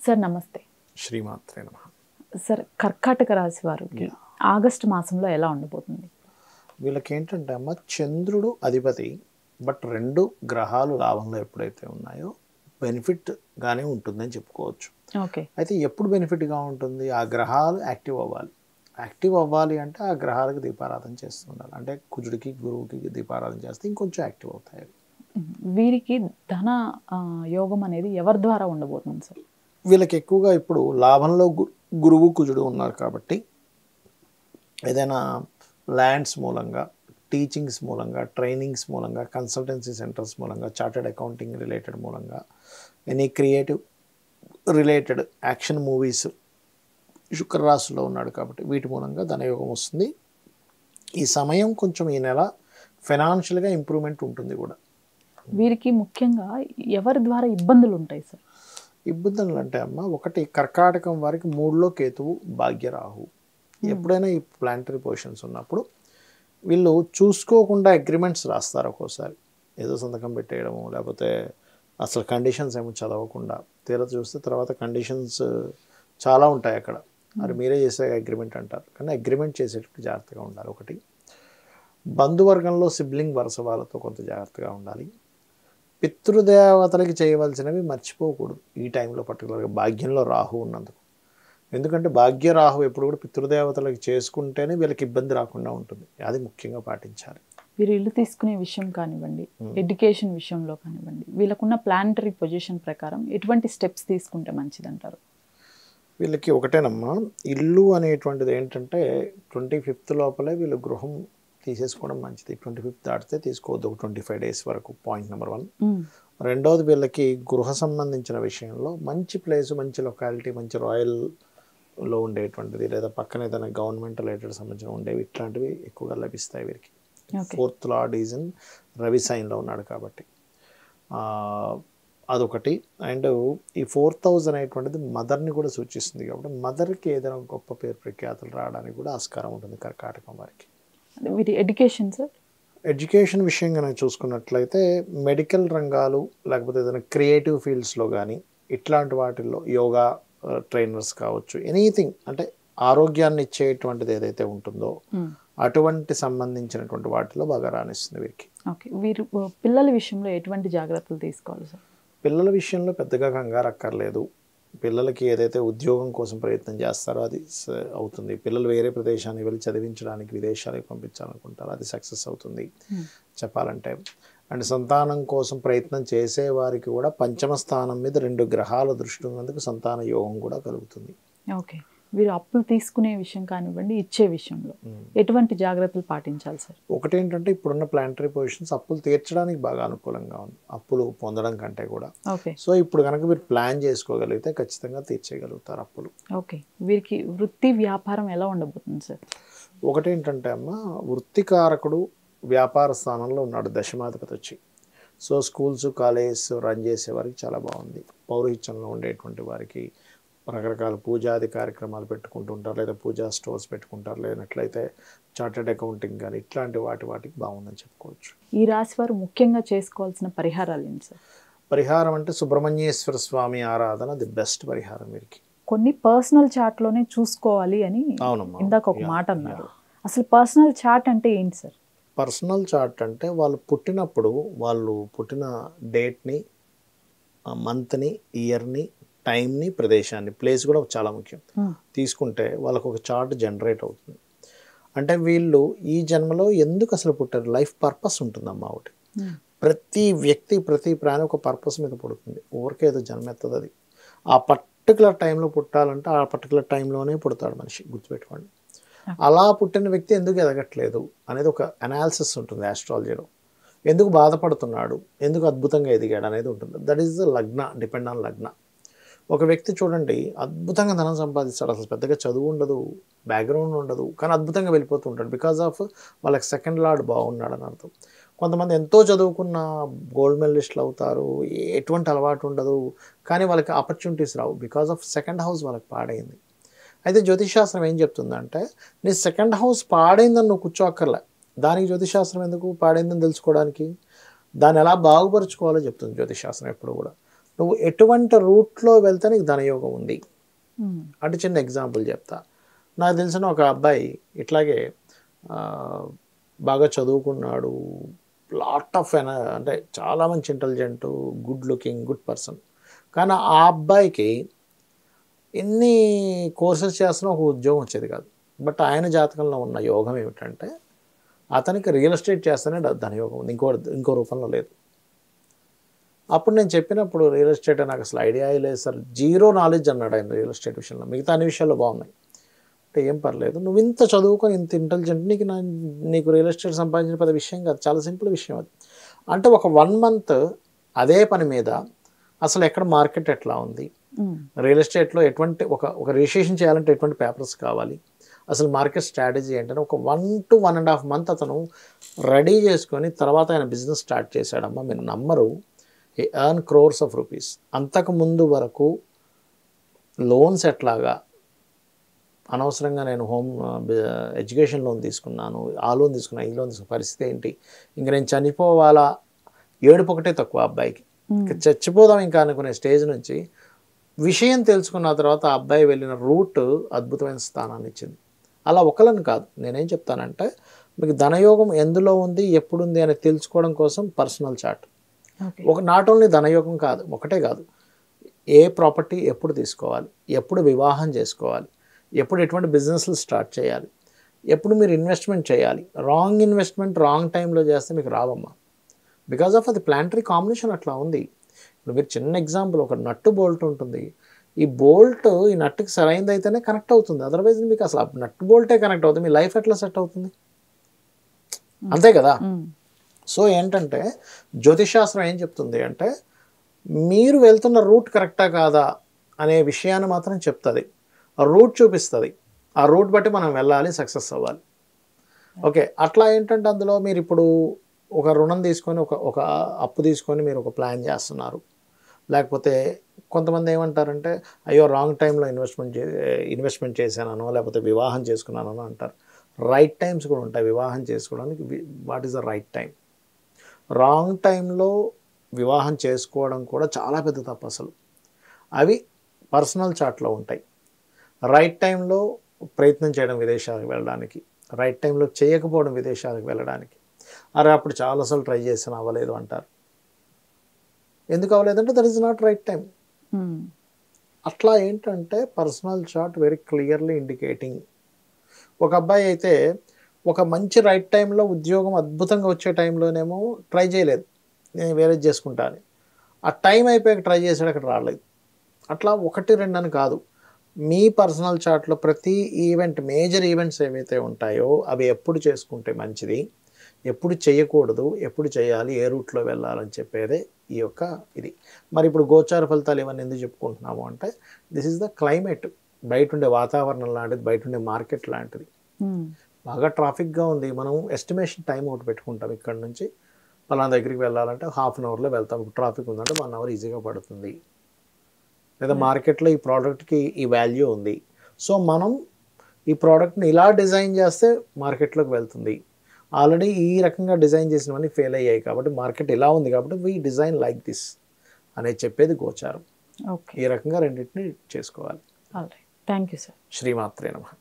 Sir నమస్తే. శ్రీమాత్రే నమః. సార్ కర్కాటక రాశి వారికి ఆగస్టు మాసంలో ఎలా ఉండబోతుంది? వీళ్ళకి ఏంటంటే అమ్మ చంద్రుడు అధిపతి, బట్ 2 గ్రహాలు లాభంలో ఎప్పుడైతే ఉన్నాయో బెనిఫిట్ గానే ఉంటుందని చెప్పుకోవచ్చు. ఓకే. అయితే ఎప్పుడు బెనిఫిట్గా ఉంటుంది? ఆ గ్రహాలు యాక్టివ్ అవ్వాలి. యాక్టివ్ అవ్వాలి అంటే ఆ గ్రహాలకు దీపారాధన చేస్తుండాలి. అంటే కుజుడికి గురువుకి దీపారాధన చేస్తే ఇంకొంచెం యాక్టివ్ అవుతాయి. వీరికి ధన యోగం అనేది ఎవరి ద్వారా ఉండబోతుంది సార్? వీళ్ళకి ఎక్కువగా ఇప్పుడు లాభంలో గురువు కుజుడు ఉన్నారు కాబట్టి ఏదైనా ల్యాండ్స్ మూలంగా, టీచింగ్స్ మూలంగా, ట్రైనింగ్స్ మూలంగా, కన్సల్టెన్సీ సెంటర్స్ మూలంగా, చార్టెడ్ అకౌంటింగ్ రిలేటెడ్ మూలంగా, any creative related action movies శుక్రరాశిలో ఉన్నాడు కాబట్టి వీటి మూలంగా ధనయోగం వస్తుంది. ఈ సమయం కొంచెం ఈ నెల ఫైనాన్షియల్గా ఇంప్రూవ్మెంట్ ఉంటుంది కూడా. వీరికి ముఖ్యంగా ఎవరి ద్వారా ఇబ్బందులు ఉంటాయి సార్? ఇబ్బందులు అంటే అమ్మ, ఒకటి కర్కాటకం వారికి 3లో కేతువు, భాగ్యరాహు. ఎప్పుడైనా ఈ ప్లానటరీ పొజిషన్స్ ఉన్నప్పుడు వీళ్ళు చూసుకోకుండా అగ్రిమెంట్స్ రాస్తారు. ఒక్కోసారి ఏదో సంతకం పెట్టేయడము, లేకపోతే అసలు కండిషన్స్ ఏమో చదవకుండా తీరా చూస్తే తర్వాత కండిషన్స్ చాలా ఉంటాయి అక్కడ. మరి మీరే చేసే అగ్రిమెంట్ అంటారు, కానీ అగ్రిమెంట్ చేసేటప్పుడు జాగ్రత్తగా ఉండాలి. ఒకటి, బంధువర్గంలో సిబ్లింగ్ వరుస వాళ్ళతో కొంత జాగ్రత్తగా ఉండాలి. పితృదేవతలకి చేయవలసినవి మర్చిపోకూడదు ఈ టైంలో, పర్టికులర్గా భాగ్యంలో రాహు ఉన్నందుకు. ఎందుకంటే భాగ్య రాహు ఎప్పుడు కూడా పితృదేవతలకి చేసుకుంటేనే వీళ్ళకి ఇబ్బంది రాకుండా ఉంటుంది. అది ముఖ్యంగా పాటించాలి. వీరు ఇల్లు తీసుకునే విషయం కానివ్వండి, ఎడ్యుకేషన్ విషయంలో కానివ్వండి, వీళ్ళకున్న ప్లానటరీ పొజిషన్ ప్రకారం ఎటువంటి స్టెప్స్ తీసుకుంటే మంచిదంటారు? వీళ్ళకి ఒకటేనమ్మా, ఇల్లు అనేటువంటిది ఏంటంటే 25th లోపలే వీళ్ళు గృహం తీసేసుకోవడం మంచిది. 25th దాటితే తీసుకోవద్దు, ఒక 25 days వరకు. Point number 1. రెండవది, వీళ్ళకి గృహ సంబంధించిన విషయంలో మంచి ప్లేస్, మంచి లొకాలిటీ, మంచి రాయల్లో ఉండేటువంటిది, లేదా పక్కన ఏదైనా గవర్నమెంట్ రిలేటెడ్ సంబంధించిన ఉండేవి, ఇట్లాంటివి ఎక్కువగా లభిస్తాయి వీరికి. 4th lord is in Ravi సైన్లో ఉన్నాడు కాబట్టి అదొకటి. అండ్ ఈ 4th house అనేటువంటిది మదర్ని కూడా సూచిస్తుంది కాబట్టి మదర్కి ఏదైనా గొప్ప పేరు ప్రఖ్యాతులు రావడానికి కూడా ఆస్కారం ఉంటుంది కర్కాటకం వారికి. వీరి ఎడ్యుకేషన్ సార్? ఎడ్యుకేషన్ విషయంగా నేను చూసుకున్నట్లయితే మెడికల్ రంగాలు, లేకపోతే ఏదైనా క్రియేటివ్ ఫీల్డ్స్లో కానీ ఇట్లాంటి వాటిల్లో యోగా ట్రైనర్స్ కావచ్చు, ఎనీథింగ్ అంటే ఆరోగ్యాన్ని ఇచ్చేటువంటిది ఏదైతే ఉంటుందో అటువంటి సంబంధించినటువంటి వాటిలో బాగా రాణిస్తుంది వీరికి. ఓకే. వీరు పిల్లల విషయంలో ఎటువంటి జాగ్రత్తలు తీసుకోవాలి సార్? పిల్లల విషయంలో పెద్దగా కంగారు అక్కర్లేదు. పిల్లలకి ఏదైతే ఉద్యోగం కోసం ప్రయత్నం చేస్తారో అది అవుతుంది. పిల్లలు వేరే ప్రదేశానికి వెళ్ళి చదివించడానికి విదేశాలకు పంపించాలనుకుంటారు, అది సక్సెస్ అవుతుంది చెప్పాలంటే. అండ్ సంతానం కోసం ప్రయత్నం చేసే వారికి కూడా పంచమ స్థానం మీద 2 గ్రహాల దృష్టి ఉన్నందుకు సంతాన యోగం కూడా కలుగుతుంది. ఓకే. వీరు అప్పులు తీసుకునే విషయం కానివ్వండి, ఇచ్చే విషయంలో ఎటువంటి జాగ్రత్తలు పాటించాలి సార్? ఒకటేంటంటే ఇప్పుడున్న ప్లానటరీ పొజిషన్స్ అప్పులు తీర్చడానికి బాగా అనుకూలంగా ఉంది, అప్పులు పొందడం కంటే కూడా. సో ఇప్పుడు కనుక మీరు ప్లాన్ చేసుకోగలిగితే ఖచ్చితంగా తీర్చేయగలుగుతారు అప్పులు. ఓకే. వీరికి వృత్తి వ్యాపారం ఎలా ఉండబోతుంది సార్? ఒకటేంటంటే అమ్మ, వృత్తికారకుడు వ్యాపార స్థానంలో ఉన్నాడు దశమాధిపతి వచ్చి. సో స్కూల్స్, కాలేజెస్ రన్ చేసే వారికి చాలా బాగుంది. పౌరోహిత్యంలో ఉండేటువంటి వారికి రకరకాల పూజాది కార్యక్రమాలు పెట్టుకుంటూ ఉంటారు, లేదా పూజా స్టోర్స్ పెట్టుకుంటారు, లేనట్లయితే చార్టెడ్ అకౌంటింగ్ కానీ ఇట్లాంటి వాటికి బాగుందని చెప్పుకోవచ్చు. ఈ రాశి వారు ముఖ్యంగా చేసుకోవాల్సిన పరిహారాలు ఏంటి సార్? పరిహారం అంటే సుబ్రహ్మణ్యేశ్వర స్వామి ఆరాధన ది బెస్ట్ పరిహారం వీరికి. కొన్ని పర్సనల్ చార్ట్లోనే చూసుకోవాలి అని ఇందాక ఒక మాట అన్నారు. అసలు పర్సనల్ చార్ట్ అంటే ఏంటి సార్? పర్సనల్ చార్ట్ అంటే వాళ్ళు పుట్టినప్పుడు వాళ్ళు పుట్టిన డేట్ని, మంత్ని, ఇయర్ని, టైంని, ప్రదేశాన్ని, ప్లేస్ కూడా చాలా ముఖ్యం తీసుకుంటే వాళ్ళకు ఒక చార్ట్ జనరేట్ అవుతుంది. అంటే వీళ్ళు ఈ జన్మలో ఎందుకు అసలు పుట్టారు, లైఫ్ పర్పస్ ఉంటుందమ్మా ఒకటి. ప్రతి వ్యక్తి, ప్రతి ప్రాణి ఒక పర్పస్ మీద పుడుతుంది, ఊరికే ఏదో జన్మెత్తది. అది ఆ పర్టికులర్ టైంలో పుట్టాలంటే ఆ పర్టికులర్ టైంలోనే పుడతాడు మనిషి, గుర్తుపెట్టుకోండి. అలా పుట్టిన వ్యక్తి ఎందుకు ఎదగట్లేదు అనేది ఒక అనాలిసిస్ ఉంటుంది ఆస్ట్రాలజీలో. ఎందుకు బాధపడుతున్నాడు, ఎందుకు అద్భుతంగా ఎదిగాడు అనేది ఉంటుంది. దట్ ఈస్ ద లగ్న, డిపెండ్ ఆన్ లగ్న. ఒక వ్యక్తి చూడండి అద్భుతంగా ధనం సంపాదిస్తాడు, అసలు పెద్దగా చదువు ఉండదు, బ్యాక్గ్రౌండ్ ఉండదు, కానీ అద్భుతంగా వెళ్ళిపోతూ ఉంటాడు. బికాజ్ ఆఫ్ వాళ్ళకి 2nd లార్డ్ బాగున్నాడు అని అర్థం. కొంతమంది ఎంతో చదువుకున్న గోల్డ్ మెడలిస్టులు అవుతారు, ఎటువంటి అలవాటు ఉండదు, కానీ వాళ్ళకి opportunities Rao, because of 2nd house వాళ్ళకి పాడైంది. అయితే జ్యోతిషాస్త్రం ఏం చెప్తుందంటే, నీ 2nd house పాడైందని నువ్వు కూర్చోక్కర్లే. దానికి జ్యోతిషాస్త్రం ఎందుకు? పాడైందని తెలుసుకోవడానికి. దాన్ని ఎలా బాగుపరుచుకోవాలో చెప్తుంది జ్యోతిషాస్త్రం ఎప్పుడు కూడా. నువ్వు ఎటువంటి రూట్లో వెళ్తే నీకు ధనయోగం ఉంది. అంటే చిన్న ఎగ్జాంపుల్ చెప్తా. నాకు తెలిసిన ఒక అబ్బాయి ఇట్లాగే బాగా చదువుకున్నాడు, లాట్ ఆఫ్ అంటే చాలా మంచి intelligent, good looking, good person. కానీ ఆ అబ్బాయికి ఎన్ని కోర్సెస్ చేస్తున్నా ఒక ఉద్యోగం వచ్చేది కాదు. బట్ ఆయన జాతకంలో ఉన్న యోగం ఏమిటంటే అతనికి రియల్ ఎస్టేట్ చేస్తేనే ధనయోగం ఉంది, ఇంకో రూపంలో లేదు. అప్పుడు నేను చెప్పినప్పుడు రియల్ ఎస్టేట్ నాకు అసలు ఐడియా లేదు సార్, జీరో నాలెడ్జ్ అన్నాడు ఆయన రియల్ ఎస్టేట్ విషయంలో. మిగతా అన్ని విషయాల్లో బాగున్నాయి అంటే ఏం పర్లేదు, నువ్వు ఇంత చదువుకొని ఇంత ఇంటెలిజెంట్, నీకు రియల్ ఎస్టేట్ సంపాదించిన పెద్ద విషయం కాదు, చాలా సింపుల్ విషయం అది. అంటే ఒక 1 month అదే పని మీద అసలు ఎక్కడ మార్కెట్ ఎట్లా ఉంది, రియల్ ఎస్టేట్లో ఎటువంటి ఒక రిజిస్ట్రేషన్ చేయాలంటే ఎటువంటి పేపర్స్ కావాలి, అసలు మార్కెట్ స్ట్రాటజీ ఏంటంటే ఒక 1 to 1.5 months అతను రెడీ చేసుకొని తర్వాత ఆయన బిజినెస్ స్టార్ట్ చేశాడమ్మా. మీరు నమ్మరు, he earned crores of rupees. అంతకు ముందు వరకు లోన్స్ ఎట్లాగా, అనవసరంగా నేను ఎడ్యుకేషన్ లోన్ తీసుకున్నాను, ఆ లోన్ తీసుకున్నా, ఈ లోన్ తీసుకున్న పరిస్థితి ఏంటి, ఇంక నేను చనిపోవాలా, ఏడుపు ఒకటే తక్కువ అబ్బాయికి, చచ్చిపోదాం ఇంకా అనుకునే స్టేజ్ నుంచి విషయం తెలుసుకున్న తర్వాత ఆ అబ్బాయి వెళ్ళిన రూట్ అద్భుతమైన స్థానాన్ని ఇచ్చింది. అలా ఒకళ్ళని కాదు, నేనేం చెప్తానంటే మీకు ధనయోగం ఎందులో ఉంది, ఎప్పుడు ఉంది అని తెలుసుకోవడం కోసం పర్సనల్ చార్ట్. నాట్ ఓన్లీ ధనయోగం కాదు, ఒకటే కాదు, ఏ ప్రాపర్టీ ఎప్పుడు తీసుకోవాలి, ఎప్పుడు వివాహం చేసుకోవాలి, ఎప్పుడు ఎటువంటి బిజినెస్లు స్టార్ట్ చేయాలి, ఎప్పుడు మీరు ఇన్వెస్ట్మెంట్ చేయాలి. రాంగ్ ఇన్వెస్ట్మెంట్ రాంగ్ టైంలో చేస్తే మీకు రావమ్మా. బికాజ్ ఆఫ్ అది ప్లానటరీ కాంబినేషన్ అట్లా ఉంది. ఇప్పుడు మీరు చిన్న ఎగ్జాంపుల్, ఒక నట్టు బోల్ట్ ఉంటుంది, ఈ బోల్ట్ ఈ నట్టుకి సరైనది అయితేనే కనెక్ట్ అవుతుంది, అదర్వైజ్ మీకు అసలు నట్టు బోల్టే కనెక్ట్ అవుతుంది, మీ లైఫ్ ఎట్లా సెట్ అవుతుంది, అంతే కదా. సో ఏంటంటే జ్యోతిషాస్త్రం ఏం చెప్తుంది అంటే మీరు వెళ్తున్న రూట్ కరెక్టా కాదా అనే విషయాన్ని మాత్రం చెప్తుంది, ఆ రూట్ చూపిస్తుంది, ఆ రూట్ బట్టి మనం వెళ్ళాలి, సక్సెస్ అవ్వాలి. ఓకే, అట్లా ఏంటంటే అందులో మీరు ఇప్పుడు ఒక రుణం తీసుకొని ఒక అప్పు తీసుకొని మీరు ఒక ప్లాన్ చేస్తున్నారు, లేకపోతే కొంతమంది ఏమంటారంటే అయ్యో రాంగ్ టైంలో ఇన్వెస్ట్మెంట్ చేశానో లేకపోతే వివాహం చేసుకున్నానో అంటారు. రైట్ టైమ్స్ కూడా ఉంటాయి వివాహం చేసుకోవడానికి. What is the right time? Wrong టైంలో వివాహం చేసుకోవడం కూడా చాలా పెద్ద తప్పు అసలు. అవి పర్సనల్ చార్ట్లో ఉంటాయి. రైట్ టైంలో ప్రయత్నం చేయడం విదేశాలకు వెళ్ళడానికి, రైట్ టైంలో చేయకపోవడం విదేశాలకు వెళ్ళడానికి. అరే అప్పుడు చాలాసార్లు ట్రై చేసాను అవ్వలేదు అంటారు. ఎందుకు అవ్వలేదంటే that is not right time. అట్లా ఏంటంటే personal chart very clearly indicating. ఒక అబ్బాయి అయితే ఒక మంచి రైట్ టైంలో ఉద్యోగం అద్భుతంగా వచ్చే టైంలోనేమో ట్రై చేయలేదు, నేను వేరేది చేసుకుంటా అని. ఆ టైం అయిపోయాక ట్రై చేసాడు, అక్కడ రాలేదు. అట్లా 1-2 అని కాదు, మీ పర్సనల్ చార్ట్లో ప్రతి ఈవెంట్, మేజర్ ఈవెంట్స్ ఏవైతే ఉంటాయో అవి ఎప్పుడు చేసుకుంటే మంచిది, ఎప్పుడు చేయకూడదు, ఎప్పుడు చేయాలి, ఏ రూట్లో వెళ్ళాలని చెప్పేదే ఈ యొక్క ఇది. మరి ఇప్పుడు గోచార ఫలితాలు ఇవన్నీ ఎందుకు చెప్పుకుంటున్నాము అంటే దిస్ ఈజ్ ద క్లైమేట్, బయట ఉండే వాతావరణం లాంటిది, బయట ఉండే మార్కెట్ లాంటిది. బాగా ట్రాఫిక్గా ఉంది, మనం ఎస్టిమేషన్ టైం ఒకటి పెట్టుకుంటాం, ఇక్కడ నుంచి పలానా దగ్గరికి వెళ్ళాలంటే 1/2 అవర్లో వెళ్తాం, ట్రాఫిక్ ఉందంటే 1 hour ఈజీగా పడుతుంది. లేదా మార్కెట్లో ఈ ప్రోడక్ట్కి ఈ వాల్యూ ఉంది, సో మనం ఈ ప్రోడక్ట్ని ఇలా డిజైన్ చేస్తే మార్కెట్లోకి వెళ్తుంది. ఆల్రెడీ ఈ రకంగా డిజైన్ చేసినవన్నీ ఫెయిల్ అయ్యాయి కాబట్టి మార్కెట్ ఇలా ఉంది కాబట్టి వీ డిజైన్ లైక్ దిస్ అనేది చెప్పేది గోచారం. ఈ రకంగా రెండింటిని చేసుకోవాలి. Thank you sir. శ్రీమాత్రే నమః.